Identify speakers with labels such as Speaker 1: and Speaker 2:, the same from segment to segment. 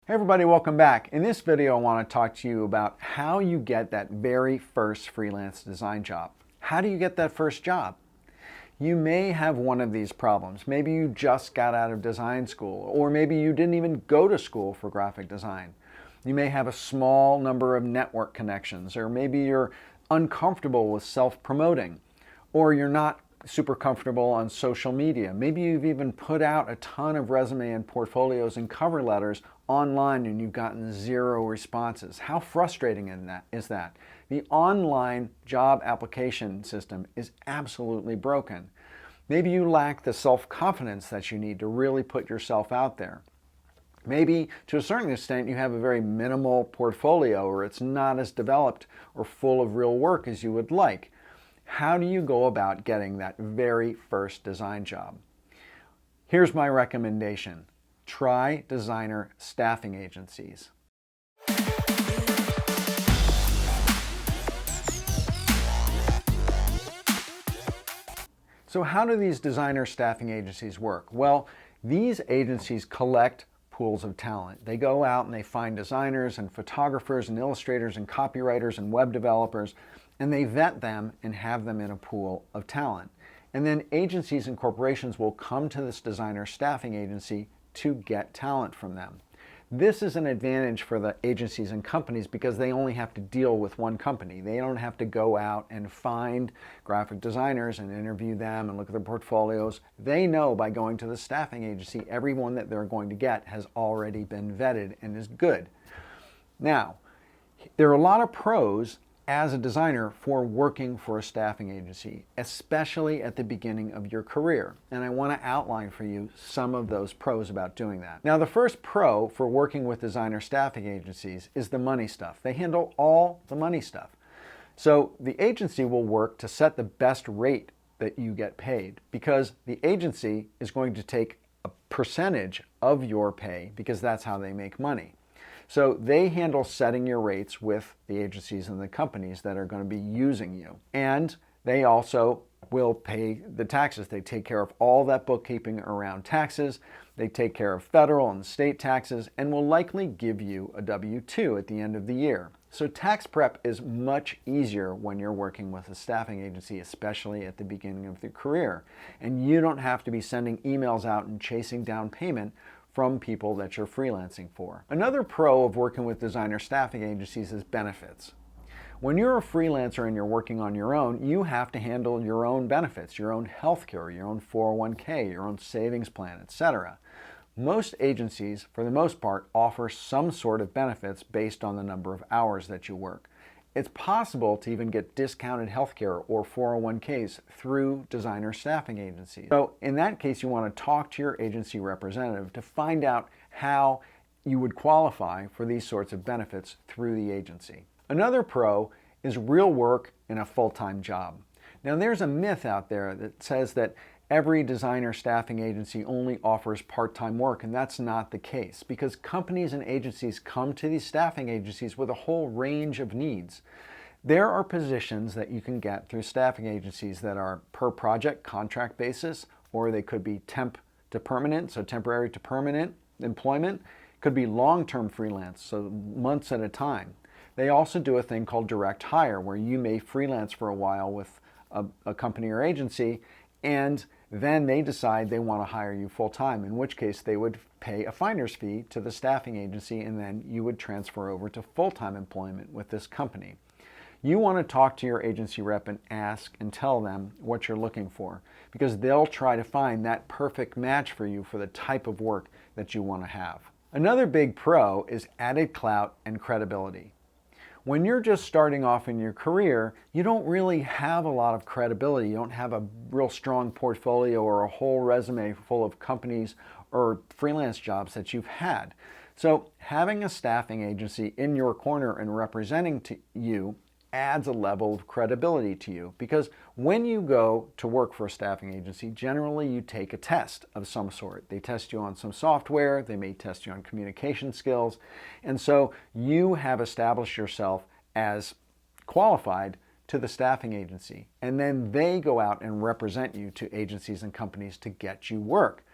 Speaker 1: Hey everybody, welcome back. In this video, I want to talk to you about how you get that very first freelance design job. How do you get that first job? You may have one of these problems. Maybe you just got out of design school, or maybe you didn't even go to school for graphic design. You may have a small number of network connections, or maybe you're uncomfortable with self-promoting, or you're not super comfortable on social media. Maybe you've even put out a ton of resume and portfolios and cover letters online and you've gotten 0 responses. How frustrating is that? The online job application system is absolutely broken. Maybe you lack the self-confidence that you need to really put yourself out there. Maybe to a certain extent you have a very minimal portfolio, or it's not as developed or full of real work as you would like. How do you go about getting that very first design job? Here's my recommendation. Try designer staffing agencies. So how do these designer staffing agencies work? Well, these agencies collect pools of talent. They go out and they find designers and photographers and illustrators and copywriters and web developers, and they vet them and have them in a pool of talent. And then agencies and corporations will come to this designer staffing agency to get talent from them. This is an advantage for the agencies and companies because they only have to deal with one company. They don't have to go out and find graphic designers and interview them and look at their portfolios. They know by going to the staffing agency, everyone that they're going to get has already been vetted and is good. Now, there are a lot of pros as a designer for working for a staffing agency, especially at the beginning of your career. And I want to outline for you some of those pros about doing that. Now, the first pro for working with designer staffing agencies is the money stuff. They handle all the money stuff. So the agency will work to set the best rate that you get paid, because the agency is going to take a percentage of your pay because that's how they make money. So they handle setting your rates with the agencies and the companies that are going to be using you. And they also will pay the taxes. They take care of all that bookkeeping around taxes. They take care of federal and state taxes and will likely give you a W-2 at the end of the year. So tax prep is much easier when you're working with a staffing agency, especially at the beginning of your career. And you don't have to be sending emails out and chasing down payment from people that you're freelancing for. Another pro of working with designer staffing agencies is benefits. When you're a freelancer and you're working on your own, you have to handle your own benefits, your own healthcare, your own 401k, your own savings plan, etc. Most agencies, for the most part, offer some sort of benefits based on the number of hours that you work. It's possible to even get discounted healthcare or 401ks through designer staffing agencies. So in that case, you want to talk to your agency representative to find out how you would qualify for these sorts of benefits through the agency. Another pro is real work in a full-time job. Now, there's a myth out there that says that every designer staffing agency only offers part-time work, and that's not the case, because companies and agencies come to these staffing agencies with a whole range of needs. There are positions that you can get through staffing agencies that are per project contract basis, or they could be temp to permanent, so temporary to permanent employment. Could be long-term freelance, so months at a time. They also do a thing called direct hire, where you may freelance for a while with a company or agency, and then they decide they want to hire you full-time, in which case they would pay a finder's fee to the staffing agency, and then you would transfer over to full-time employment with this company. You want to talk to your agency rep and ask and tell them what you're looking for, because they'll try to find that perfect match for you for the type of work that you want to have. Another big pro is added clout and credibility. When you're just starting off in your career, you don't really have a lot of credibility. You don't have a real strong portfolio or a whole resume full of companies or freelance jobs that you've had. So having a staffing agency in your corner and representing to you adds a level of credibility to you, because when you go to work for a staffing agency, generally you take a test of some sort. They test you on some software, they may test you on communication skills, and so you have established yourself as qualified to the staffing agency, and then they go out and represent you to agencies and companies to get you work.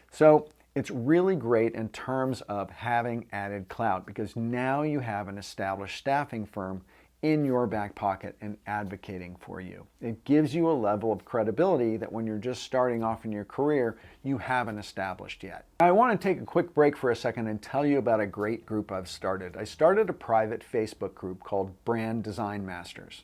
Speaker 1: So It's really great in terms of having added clout because now you have an established staffing firm in your back pocket and advocating for you. It gives you a level of credibility that when you're just starting off in your career, you haven't established yet. I want to take a quick break for a second and tell you about a great group I've started. I started a private Facebook group called Brand Design Masters.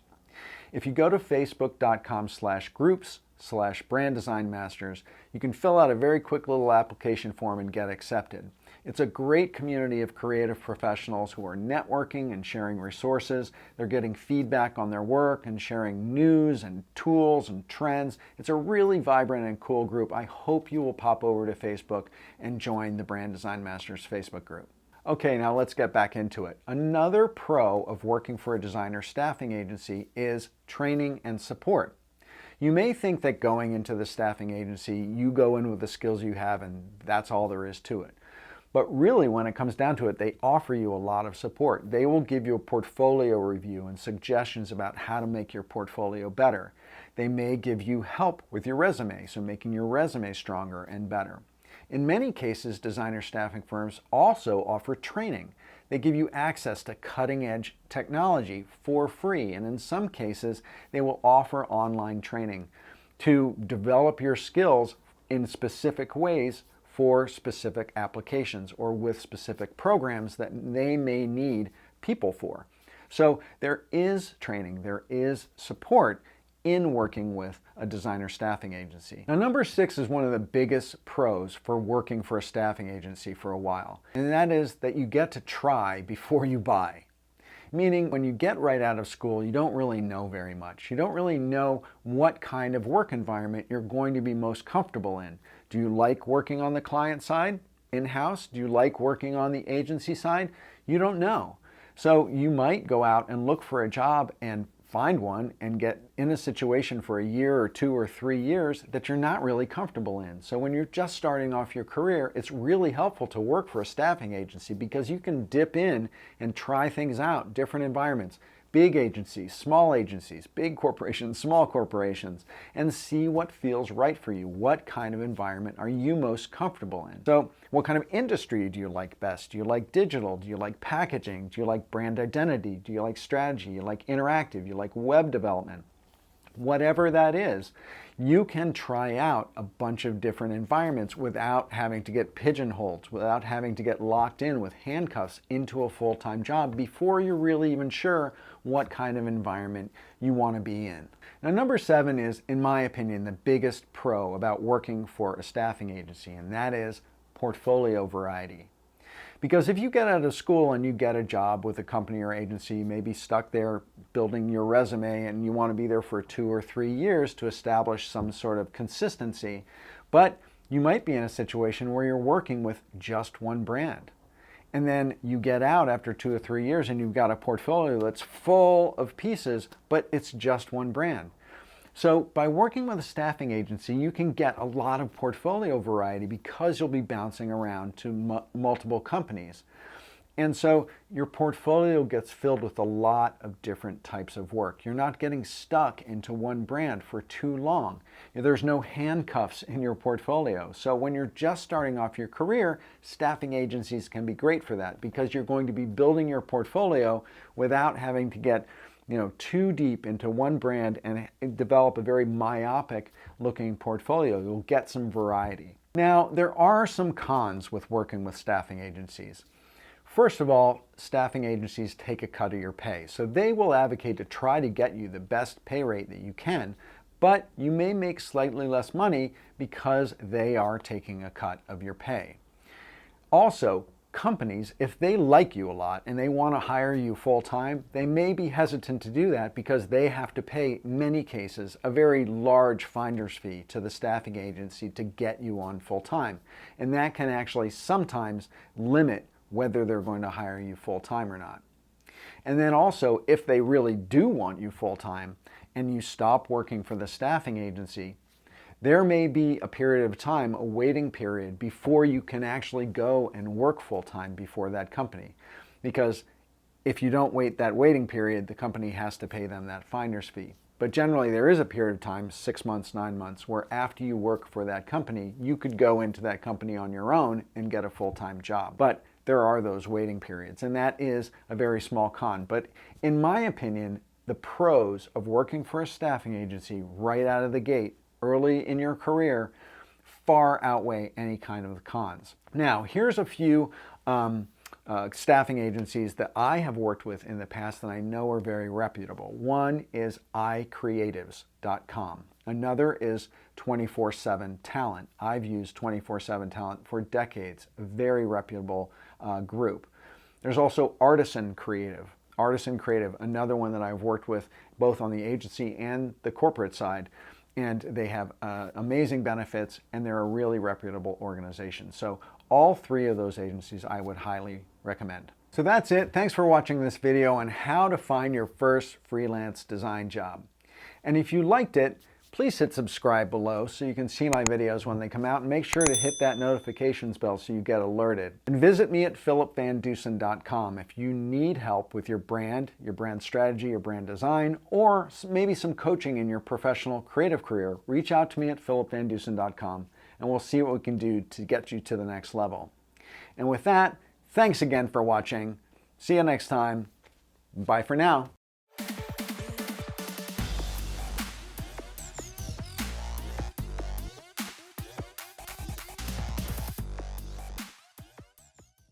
Speaker 1: If you go to facebook.com/groups/Brand Design Masters, you can fill out a very quick little application form and get accepted. It's a great community of creative professionals who are networking and sharing resources. They're getting feedback on their work and sharing news and tools and trends. It's a really vibrant and cool group. I hope you will pop over to Facebook and join the Brand Design Masters Facebook group. Okay, now let's get back into it. Another pro of working for a designer staffing agency is training and support. You may think that going into the staffing agency, you go in with the skills you have and that's all there is to it. But really, when it comes down to it, they offer you a lot of support. They will give you a portfolio review and suggestions about how to make your portfolio better. They may give you help with your resume, so making your resume stronger and better. In many cases, designer staffing firms also offer training. They give you access to cutting-edge technology for free, and in some cases, they will offer online training to develop your skills in specific ways for specific applications or with specific programs that they may need people for. So there is training, there is support in working with a designer staffing agency. Now, number 6 is one of the biggest pros for working for a staffing agency for a while, and that is that you get to try before you buy. Meaning, when you get right out of school, you don't really know very much. You don't really know what kind of work environment you're going to be most comfortable in. Do you like working on the client side, in-house? Do you like working on the agency side? You don't know. So you might go out and look for a job and find one and get in a situation for a year or 2 or 3 years that you're not really comfortable in. So when you're just starting off your career, it's really helpful to work for a staffing agency because you can dip in and try things out, different environments, big agencies, big corporations, small corporations, and see what feels right for you. What kind of environment are you most comfortable in? So what kind of industry do you like best? Do you like digital? Do you like packaging? Do you like brand identity? Do you like strategy? Do you like interactive? Do you like web development? Whatever that is, you can try out a bunch of different environments without having to get pigeonholed, without having to get locked in with handcuffs into a full-time job before you're really even sure what kind of environment you want to be in. Now, number 7 is, in my opinion, the biggest pro about working for a staffing agency, and that is portfolio variety. Because if you get out of school and you get a job with a company or agency, you may be stuck there building your resume and you want to be there for 2 or 3 years to establish some sort of consistency. But you might be in a situation where you're working with just one brand. And then you get out after 2 or 3 years and you've got a portfolio that's full of pieces, but it's just one brand. So by working with a staffing agency, you can get a lot of portfolio variety because you'll be bouncing around to multiple companies. And so your portfolio gets filled with a lot of different types of work. You're not getting stuck into one brand for too long. There's no handcuffs in your portfolio. So when you're just starting off your career, staffing agencies can be great for that because you're going to be building your portfolio without having to get too deep into one brand and develop a very myopic looking portfolio. You'll get some variety. Now, there are some cons with working with staffing agencies. First of all, staffing agencies take a cut of your pay. So they will advocate to try to get you the best pay rate that you can, but you may make slightly less money because they are taking a cut of your pay. Also, companies, if they like you a lot and they want to hire you full-time, they may be hesitant to do that because they have to pay, in many cases, a very large finder's fee to the staffing agency to get you on full-time. And that can actually sometimes limit whether they're going to hire you full-time or not. And then also, if they really do want you full-time and you stop working for the staffing agency, there may be a period of time, a waiting period, before you can actually go and work full-time before that company. Because if you don't wait that waiting period, the company has to pay them that finder's fee. But generally there is a period of time, 6 months, 9 months, where after you work for that company, you could go into that company on your own and get a full-time job. But there are those waiting periods, and that is a very small con. But in my opinion, the pros of working for a staffing agency right out of the gate, early in your career, far outweigh any kind of cons. Now, here's a few staffing agencies that I have worked with in the past that I know are very reputable. One is iCreatives.com. Another is 24/7 Talent. I've used 24/7 Talent for decades, a very reputable group. There's also Artisan Creative. Artisan Creative, another one that I've worked with both on the agency and the corporate side. And they have amazing benefits, and they're a really reputable organization. So all three of those agencies I would highly recommend. So that's it. Thanks for watching this video on how to find your first freelance design job. And if you liked it, please hit subscribe below so you can see my videos when they come out, and make sure to hit that notifications bell so you get alerted. And visit me at philipvandusen.com if you need help with your brand strategy, your brand design, or maybe some coaching in your professional creative career. Reach out to me at philipvandusen.com and we'll see what we can do to get you to the next level. And with that, thanks again for watching. See you next time. Bye for now.